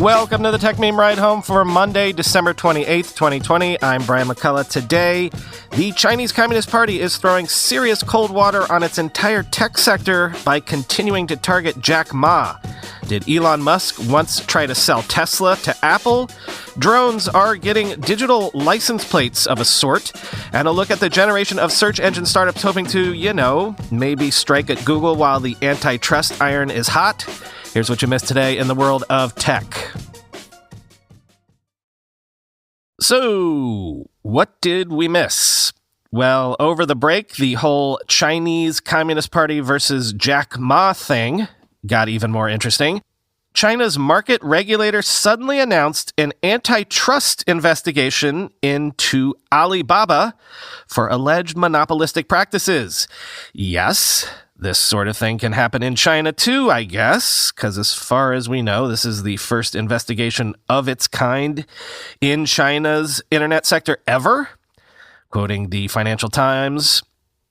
Welcome to the Tech Meme Ride Home for Monday, December 28th, 2020. I'm Brian McCullough. Today, the Chinese Communist Party is throwing serious cold water on its entire tech sector by continuing to target Jack Ma. Did Elon Musk once try to sell Tesla to Apple? Drones are getting digital license plates of a sort, and a look at the generation of search engine startups hoping to, maybe strike at Google while the antitrust iron is hot. Here's what you missed today in the world of tech. So, what did we miss? Well, over the break, the whole Chinese Communist Party versus Jack Ma thing got even more interesting. China's market regulator suddenly announced an antitrust investigation into Alibaba for alleged monopolistic practices. Yes, this sort of thing can happen in China too, I guess, because as far as we know, this is the first investigation of its kind in China's internet sector ever. Quoting the Financial Times,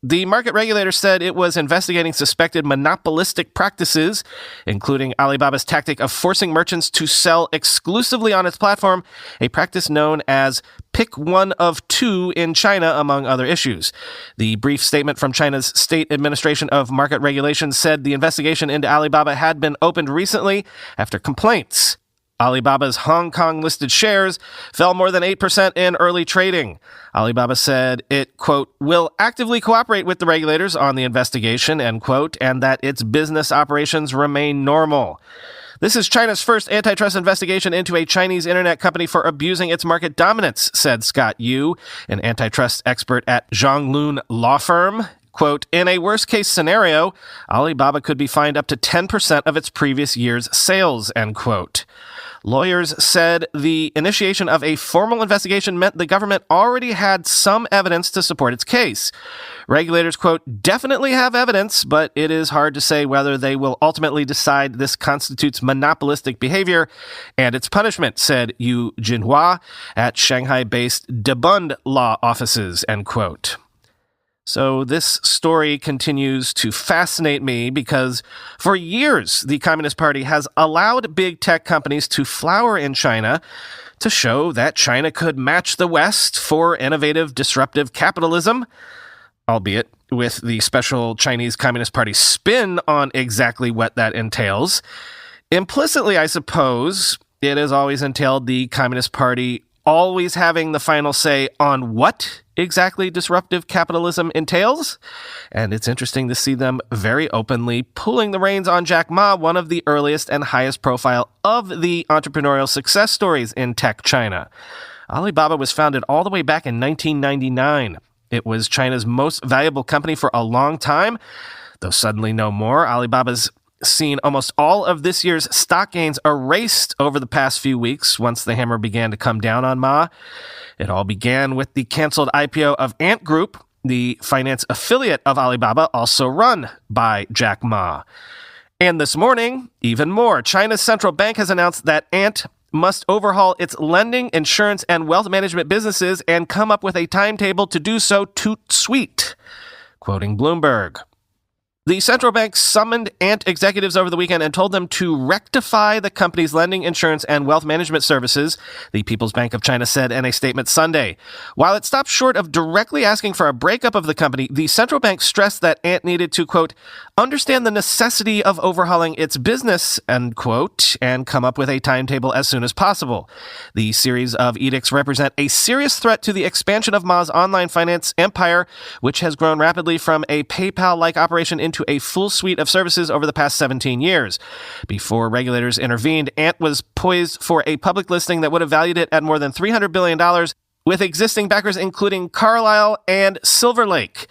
the market regulator said it was investigating suspected monopolistic practices, including Alibaba's tactic of forcing merchants to sell exclusively on its platform, a practice known as pick one of two in China, among other issues. The brief statement from China's State Administration of Market Regulation said the investigation into Alibaba had been opened recently after complaints. Alibaba's Hong Kong-listed shares fell more than 8% in early trading. Alibaba said it, quote, will actively cooperate with the regulators on the investigation, end quote, and that its business operations remain normal. This is China's first antitrust investigation into a Chinese internet company for abusing its market dominance, said Scott Yu, an antitrust expert at Zhonglun Law Firm. Quote, in a worst-case scenario, Alibaba could be fined up to 10% of its previous year's sales, end quote. Lawyers said the initiation of a formal investigation meant the government already had some evidence to support its case. Regulators, quote, definitely have evidence, but it is hard to say whether they will ultimately decide this constitutes monopolistic behavior and its punishment, said Yu Jinhua at Shanghai-based Debund Law Offices, end quote. So this story continues to fascinate me because for years, the Communist Party has allowed big tech companies to flower in China to show that China could match the West for innovative, disruptive capitalism, albeit with the special Chinese Communist Party spin on exactly what that entails. Implicitly, I suppose, it has always entailed the Communist Party always having the final say on what exactly disruptive capitalism entails. And it's interesting to see them very openly pulling the reins on Jack Ma, one of the earliest and highest profile of the entrepreneurial success stories in tech China. Alibaba was founded all the way back in 1999. It was China's most valuable company for a long time, though suddenly no more. Alibaba's seen almost all of this year's stock gains erased over the past few weeks once the hammer began to come down on Ma. It all began with the canceled IPO of Ant Group, the finance affiliate of Alibaba, also run by Jack Ma. And this morning, even more, China's central bank has announced that Ant must overhaul its lending, insurance, and wealth management businesses and come up with a timetable to do so toot sweet. Quoting Bloomberg, the central bank summoned Ant executives over the weekend and told them to rectify the company's lending, insurance, and wealth management services, the People's Bank of China said in a statement Sunday. While it stopped short of directly asking for a breakup of the company, the central bank stressed that Ant needed to, quote, understand the necessity of overhauling its business, end quote, and come up with a timetable as soon as possible. The series of edicts represent a serious threat to the expansion of Ma's online finance empire, which has grown rapidly from a PayPal-like operation into a full suite of services over the past 17 years. Before regulators intervened, Ant was poised for a public listing that would have valued it at more than $300 billion, with existing backers including Carlyle and Silver Lake.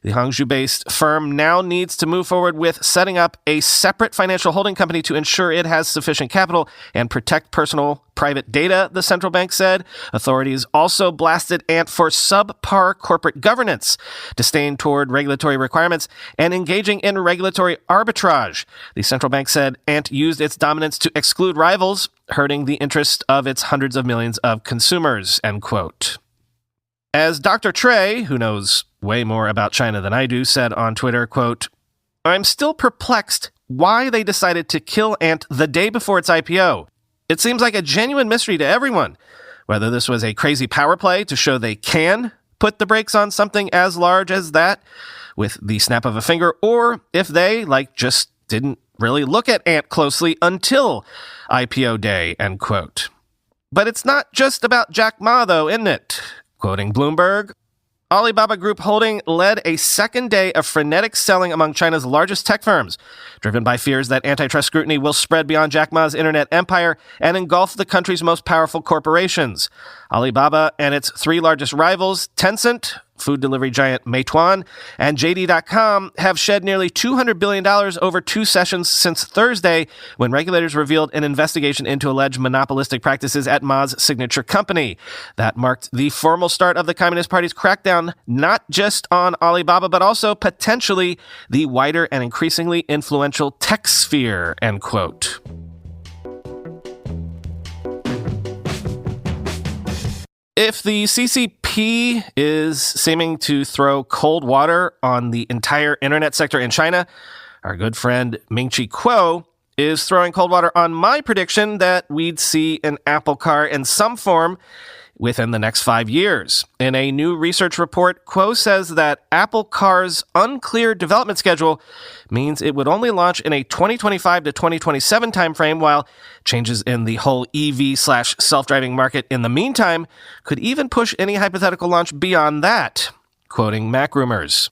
The Hangzhou-based firm now needs to move forward with setting up a separate financial holding company to ensure it has sufficient capital and protect personal private data, the central bank said. Authorities also blasted Ant for subpar corporate governance, disdain toward regulatory requirements, and engaging in regulatory arbitrage. The central bank said Ant used its dominance to exclude rivals, hurting the interest of its hundreds of millions of consumers, end quote. As Dr. Trey, who knows way more about China than I do, said on Twitter, quote, I'm still perplexed why they decided to kill Ant the day before its IPO. It seems like a genuine mystery to everyone, whether this was a crazy power play to show they can put the brakes on something as large as that with the snap of a finger, or if they, just didn't really look at Ant closely until IPO day, end quote. But it's not just about Jack Ma, though, isn't it? Quoting Bloomberg, Alibaba Group Holding led a second day of frenetic selling among China's largest tech firms, driven by fears that antitrust scrutiny will spread beyond Jack Ma's internet empire and engulf the country's most powerful corporations. Alibaba and its three largest rivals, Tencent, food delivery giant Meituan, and JD.com have shed nearly $200 billion over two sessions since Thursday, when regulators revealed an investigation into alleged monopolistic practices at Ma's signature company. That marked the formal start of the Communist Party's crackdown, not just on Alibaba, but also potentially the wider and increasingly influential tech sphere, end quote. If the CCP is seeming to throw cold water on the entire internet sector in China, our good friend Ming-Chi Kuo is throwing cold water on my prediction that we'd see an Apple car in some form within the next 5 years. In a new research report, Kuo says that Apple Car's unclear development schedule means it would only launch in a 2025 to 2027 timeframe, while changes in the whole EV/self-driving market in the meantime could even push any hypothetical launch beyond that, quoting MacRumors.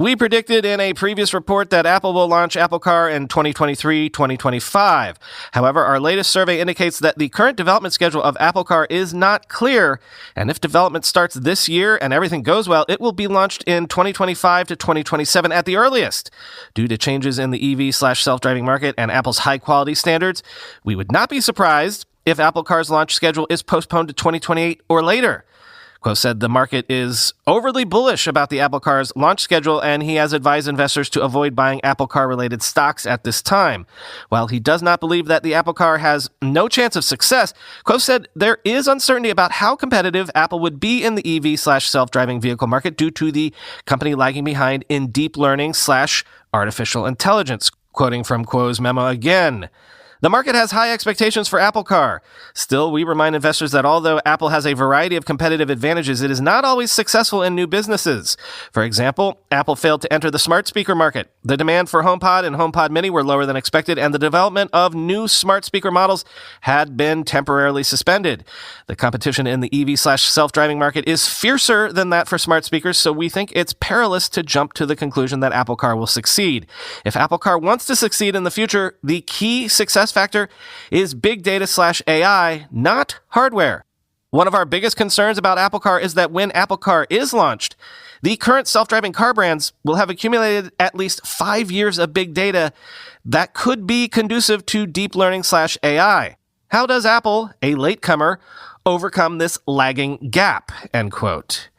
We predicted in a previous report that Apple will launch Apple Car in 2023-2025. However, our latest survey indicates that the current development schedule of Apple Car is not clear, and if development starts this year and everything goes well, it will be launched in 2025 to 2027 at the earliest. Due to changes in the EV/self-driving market and Apple's high-quality standards, we would not be surprised if Apple Car's launch schedule is postponed to 2028 or later. Kuo said the market is overly bullish about the Apple Car's launch schedule, and he has advised investors to avoid buying Apple Car-related stocks at this time. While he does not believe that the Apple Car has no chance of success, Kuo said there is uncertainty about how competitive Apple would be in the EV/self-driving vehicle market due to the company lagging behind in deep learning/artificial intelligence. Quoting from Kuo's memo again, the market has high expectations for Apple Car. Still, we remind investors that although Apple has a variety of competitive advantages, it is not always successful in new businesses. For example, Apple failed to enter the smart speaker market. The demand for HomePod and HomePod Mini were lower than expected, and the development of new smart speaker models had been temporarily suspended. The competition in the EV/self-driving market is fiercer than that for smart speakers, so we think it's perilous to jump to the conclusion that Apple Car will succeed. If Apple Car wants to succeed in the future, the key success factor is big data/AI, not hardware. One of our biggest concerns about Apple Car is that when Apple Car is launched, the current self-driving car brands will have accumulated at least 5 years of big data that could be conducive to deep learning/AI. How does Apple, a latecomer, overcome this lagging gap? End quote.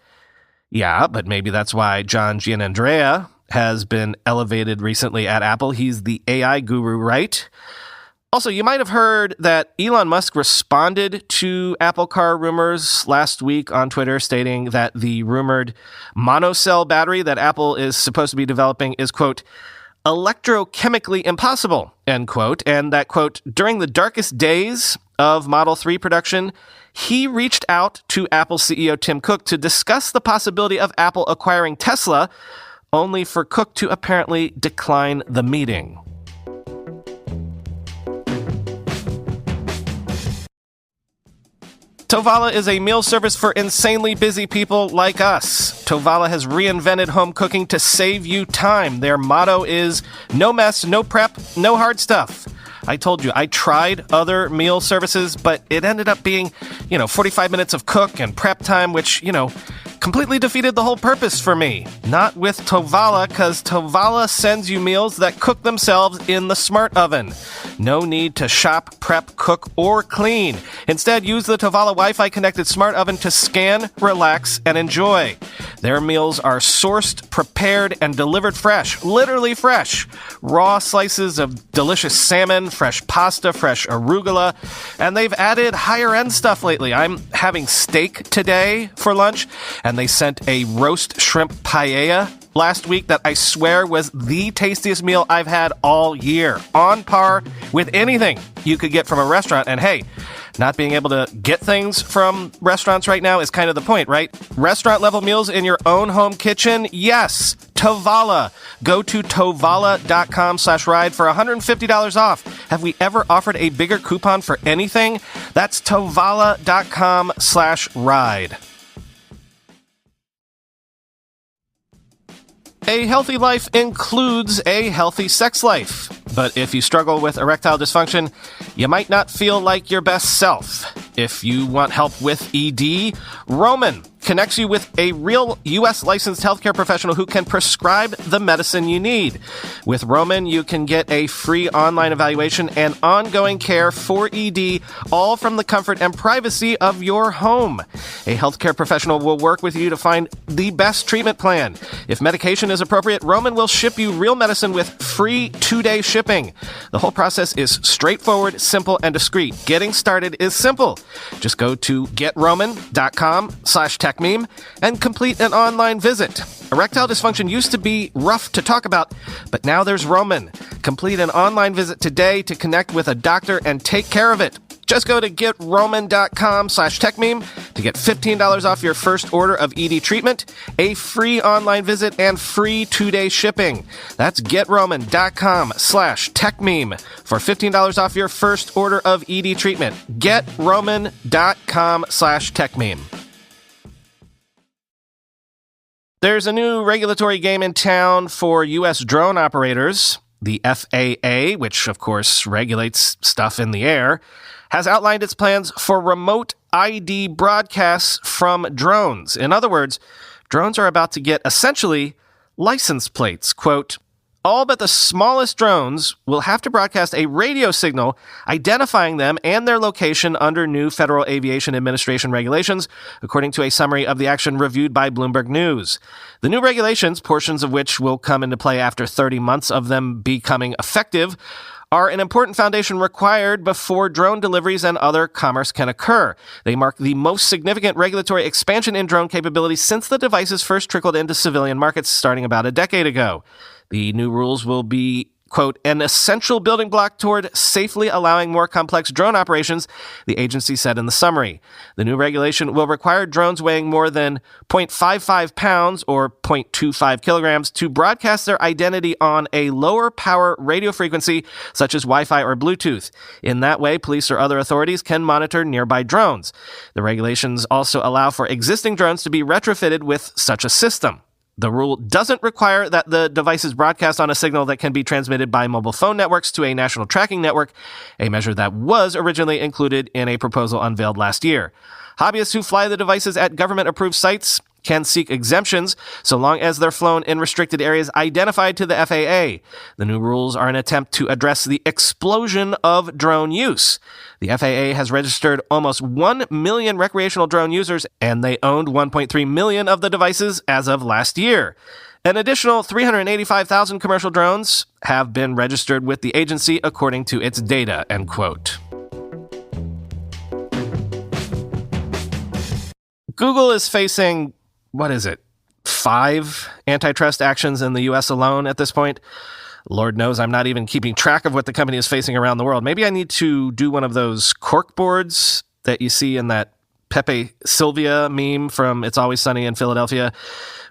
Yeah, but maybe that's why John Giannandrea has been elevated recently at Apple. He's the AI guru, right? Also, you might have heard that Elon Musk responded to Apple Car rumors last week on Twitter, stating that the rumored monocell battery that Apple is supposed to be developing is, quote, electrochemically impossible, end quote, and that, quote, during the darkest days of Model 3 production, he reached out to Apple CEO Tim Cook to discuss the possibility of Apple acquiring Tesla, only for Cook to apparently decline the meeting. Tovala is a meal service for insanely busy people like us. Tovala has reinvented home cooking to save you time. Their motto is no mess, no prep, no hard stuff. I told you, I tried other meal services, but it ended up being, 45 minutes of cook and prep time, which, completely defeated the whole purpose for me. Not with Tovala, because Tovala sends you meals that cook themselves in the smart oven. No need to shop, prep, cook, or clean. Instead, use the Tovala Wi-Fi connected smart oven to scan, relax, and enjoy. Their meals are sourced, prepared, and delivered fresh. Literally fresh. Raw slices of delicious salmon, fresh pasta, fresh arugula, and they've added higher-end stuff lately. I'm having steak today for lunch, and they sent a roast shrimp paella last week that I swear was the tastiest meal I've had all year. On par with anything you could get from a restaurant. And hey, not being able to get things from restaurants right now is kind of the point, right? Restaurant-level meals in your own home kitchen? Yes. Tovala. Go to tovala.com/ride for $150 off. Have we ever offered a bigger coupon for anything? That's tovala.com/ride. A healthy life includes a healthy sex life. But if you struggle with erectile dysfunction, you might not feel like your best self. If you want help with ED, Roman connects you with a real U.S. licensed healthcare professional who can prescribe the medicine you need. With Roman, you can get a free online evaluation and ongoing care for ED, all from the comfort and privacy of your home. A healthcare professional will work with you to find the best treatment plan. If medication is appropriate, Roman will ship you real medicine with free 2-day shipping. The whole process is straightforward, simple, and discreet. Getting started is simple. Just go to getroman.com/techmeme and complete an online visit. Erectile dysfunction used to be rough to talk about, but now there's Roman. Complete an online visit today to connect with a doctor and take care of it. Just go to getroman.com/techmeme to get $15 off your first order of ED treatment, a free online visit, and free 2-day shipping. That's getroman.com/techmeme for $15 off your first order of ED treatment. getroman.com/techmeme. There's a new regulatory game in town for U.S. drone operators. The FAA, which of course regulates stuff in the air, has outlined its plans for remote ID broadcasts from drones. In other words, drones are about to get essentially license plates. Quote, all but the smallest drones will have to broadcast a radio signal identifying them and their location under new Federal Aviation Administration regulations, according to a summary of the action reviewed by Bloomberg News. The new regulations, portions of which will come into play after 30 months of them becoming effective, are an important foundation required before drone deliveries and other commerce can occur. They mark the most significant regulatory expansion in drone capabilities since the devices first trickled into civilian markets starting about a decade ago. The new rules will be, quote, an essential building block toward safely allowing more complex drone operations, the agency said in the summary. The new regulation will require drones weighing more than 0.55 pounds or 0.25 kilograms to broadcast their identity on a lower power radio frequency, such as Wi-Fi or Bluetooth. In that way, police or other authorities can monitor nearby drones. The regulations also allow for existing drones to be retrofitted with such a system. The rule doesn't require that the devices broadcast on a signal that can be transmitted by mobile phone networks to a national tracking network, a measure that was originally included in a proposal unveiled last year. Hobbyists who fly the devices at government-approved sites can seek exemptions so long as they're flown in restricted areas identified to the FAA. The new rules are an attempt to address the explosion of drone use. The FAA has registered almost 1 million recreational drone users, and they owned 1.3 million of the devices as of last year. An additional 385,000 commercial drones have been registered with the agency according to its data, end quote. Google is facing 5 antitrust actions in the U.S. alone at this point. Lord knows I'm not even keeping track of what the company is facing around the world. Maybe I need to do one of those cork boards that you see in that Pepe Sylvia meme from It's Always Sunny in Philadelphia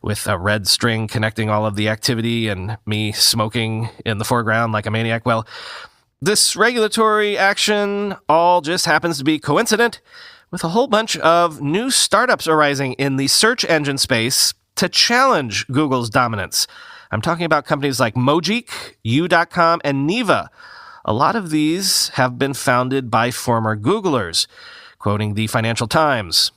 with a red string connecting all of the activity and me smoking in the foreground like a maniac. Well, this regulatory action all just happens to be coincident with a whole bunch of new startups arising in the search engine space to challenge Google's dominance. I'm talking about companies like Mojeek, U.com, and Neeva. A lot of these have been founded by former Googlers, quoting the Financial Times.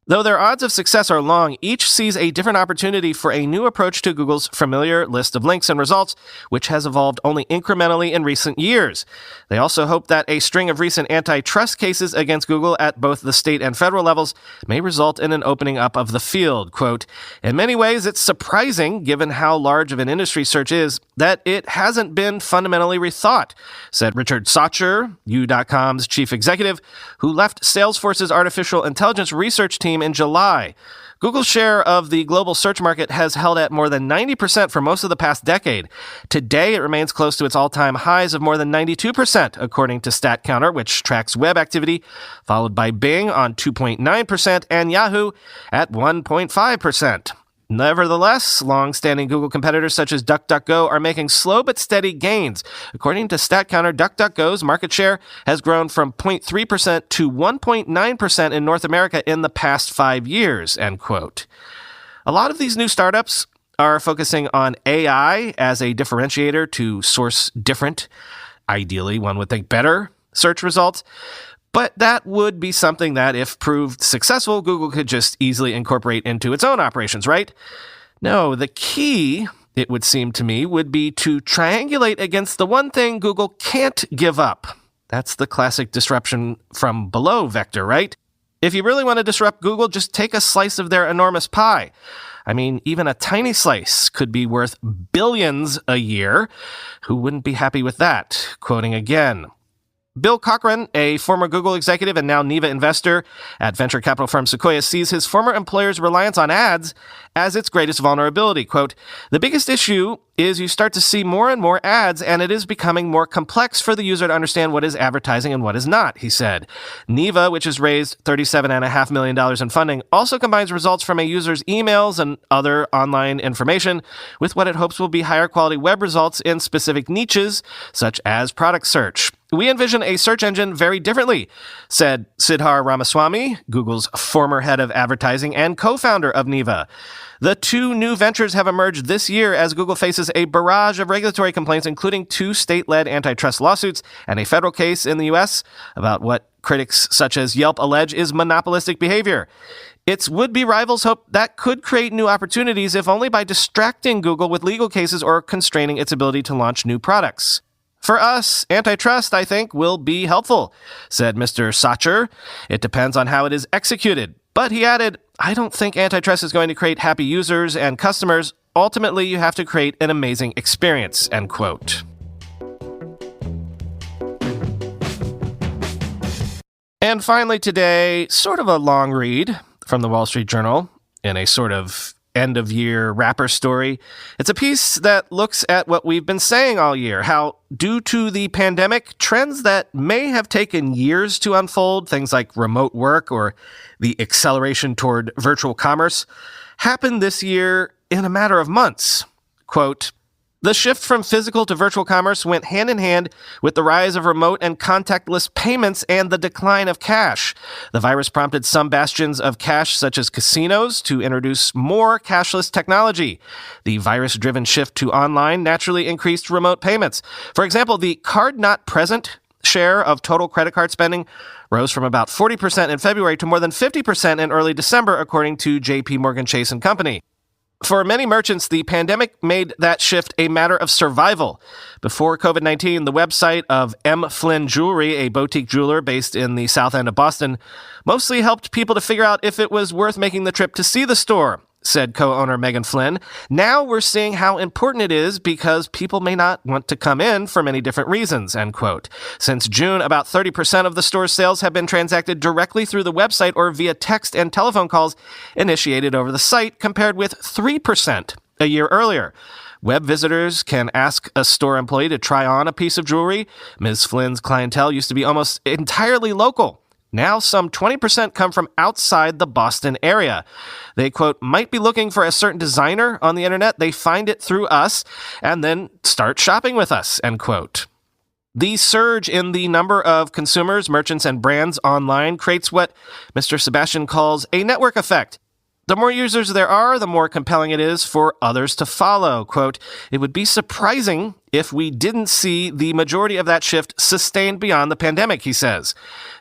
Though their odds of success are long, each sees a different opportunity for a new approach to Google's familiar list of links and results, which has evolved only incrementally in recent years. They also hope that a string of recent antitrust cases against Google at both the state and federal levels may result in an opening up of the field. Quote, in many ways, it's surprising, given how large of an industry search is, that it hasn't been fundamentally rethought, said Richard Saucher, U.com's chief executive, who left Salesforce's artificial intelligence research team theme in July. Google's share of the global search market has held at more than 90% for most of the past decade. Today, it remains close to its all-time highs of more than 92%, according to StatCounter, which tracks web activity, followed by Bing on 2.9% and Yahoo at 1.5%. Nevertheless, long-standing Google competitors such as DuckDuckGo are making slow but steady gains. According to StatCounter, DuckDuckGo's market share has grown from 0.3% to 1.9% in North America in the past 5 years, end quote. A lot of these new startups are focusing on AI as a differentiator to source different, ideally, one would think better, search results. But that would be something that, if proved successful, Google could just easily incorporate into its own operations, right? No, the key, it would seem to me, would be to triangulate against the one thing Google can't give up. That's the classic disruption from below vector, right? If you really want to disrupt Google, just take a slice of their enormous pie. I mean, even a tiny slice could be worth billions a year. Who wouldn't be happy with that? Quoting again. Bill Cochran, a former Google executive and now Neeva investor at venture capital firm Sequoia, sees his former employer's reliance on ads as its greatest vulnerability. Quote, "The biggest issue is you start to see more and more ads, and it is becoming more complex for the user to understand what is advertising and what is not," he said. Neeva, which has raised $37.5 million in funding, also combines results from a user's emails and other online information with what it hopes will be higher quality web results in specific niches, such as product search. "We envision a search engine very differently," said Siddhar Ramaswamy, Google's former head of advertising and co-founder of Neeva. The two new ventures have emerged this year as Google faces a barrage of regulatory complaints, including 2 state-led antitrust lawsuits and a federal case in the U.S. about what critics such as Yelp allege is monopolistic behavior. Its would-be rivals hope that could create new opportunities, if only by distracting Google with legal cases or constraining its ability to launch new products. "For us, antitrust, I think, will be helpful," said Mr. Sacher. "It depends on how it is executed." But he added, "I don't think antitrust is going to create happy users and customers. Ultimately, you have to create an amazing experience," end quote. And finally today, sort of a long read from the Wall Street Journal in a sort of end-of-year wrapper story. It's a piece that looks at what we've been saying all year, how due to the pandemic, trends that may have taken years to unfold, things like remote work or the acceleration toward virtual commerce, happened this year in a matter of months. Quote, "The shift from physical to virtual commerce went hand in hand with the rise of remote and contactless payments and the decline of cash. The virus prompted some bastions of cash, such as casinos, to introduce more cashless technology. The virus-driven shift to online naturally increased remote payments. For example, the card-not-present share of total credit card spending rose from about 40% in February to more than 50% in early December, according to J.P. Morgan Chase & Company. For many merchants, the pandemic made that shift a matter of survival. Before COVID-19, the website of M. Flynn Jewelry, a boutique jeweler based in the South End of Boston, mostly helped people to figure out if it was worth making the trip to see the store, said co-owner Megan Flynn. Now we're seeing how important it is because people may not want to come in for many different reasons, end quote. Since June, about 30% of the store's sales have been transacted directly through the website or via text and telephone calls initiated over the site, compared with 3% a year earlier. Web visitors can ask a store employee to try on a piece of jewelry. Ms. Flynn's clientele used to be almost entirely local. Now some 20% come from outside the Boston area. They, quote, might be looking for a certain designer on the internet. They find it through us and then start shopping with us, end quote. The surge in the number of consumers, merchants, and brands online creates what Mr. Sebastian calls a network effect. The more users there are, the more compelling it is for others to follow. Quote, it would be surprising if we didn't see the majority of that shift sustained beyond the pandemic, he says.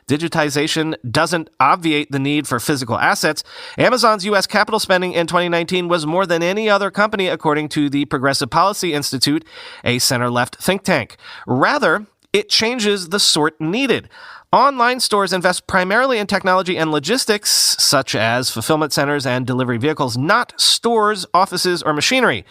Digitization doesn't obviate the need for physical assets. Amazon's U.S. capital spending in 2019 was more than any other company, according to the Progressive Policy Institute, a center-left think tank. Rather, it changes the sort needed. Online stores invest primarily in technology and logistics, such as fulfillment centers and delivery vehicles, not stores, offices, or machinery.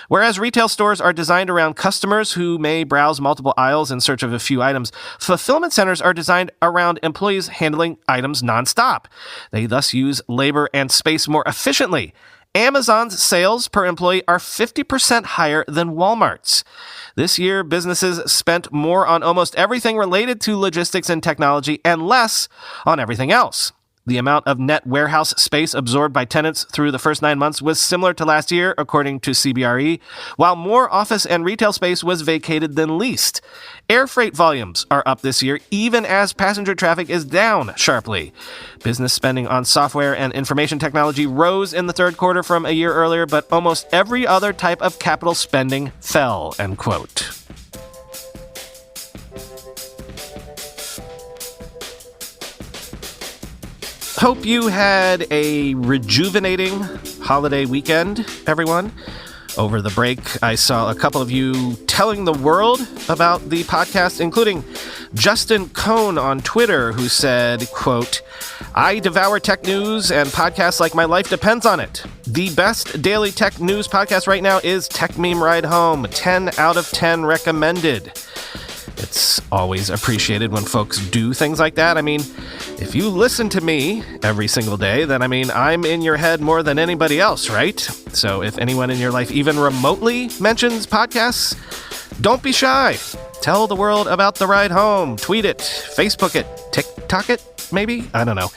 Whereas retail stores are designed around customers who may browse multiple aisles in search of a few items, fulfillment centers are designed around employees handling items nonstop. They thus use labor and space more efficiently. Amazon's sales per employee are 50% higher than Walmart's. This year, businesses spent more on almost everything related to logistics and technology and less on everything else. The amount of net warehouse space absorbed by tenants through the first 9 months was similar to last year, according to CBRE, while more office and retail space was vacated than leased. Air freight volumes are up this year, even as passenger traffic is down sharply. Business spending on software and information technology rose in the third quarter from a year earlier, but almost every other type of capital spending fell, end quote. Hope you had a rejuvenating holiday weekend, everyone. Over the break, I saw a couple of you telling the world about the podcast, including Justin Cohn on Twitter, who said, quote, "I devour tech news and podcasts like my life depends on it. The best daily tech news podcast right now is Tech Meme Ride Home. 10 out of 10 recommended." It's always appreciated when folks do things like that. I mean, if you listen to me every single day, then I'm in your head more than anybody else, right? So if anyone in your life even remotely mentions podcasts, don't be shy. Tell the world about the ride home. Tweet it, Facebook it, TikTok it, maybe? I don't know.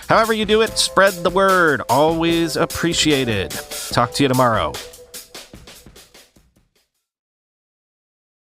However you do it, spread the word. Always appreciated. Talk to you tomorrow.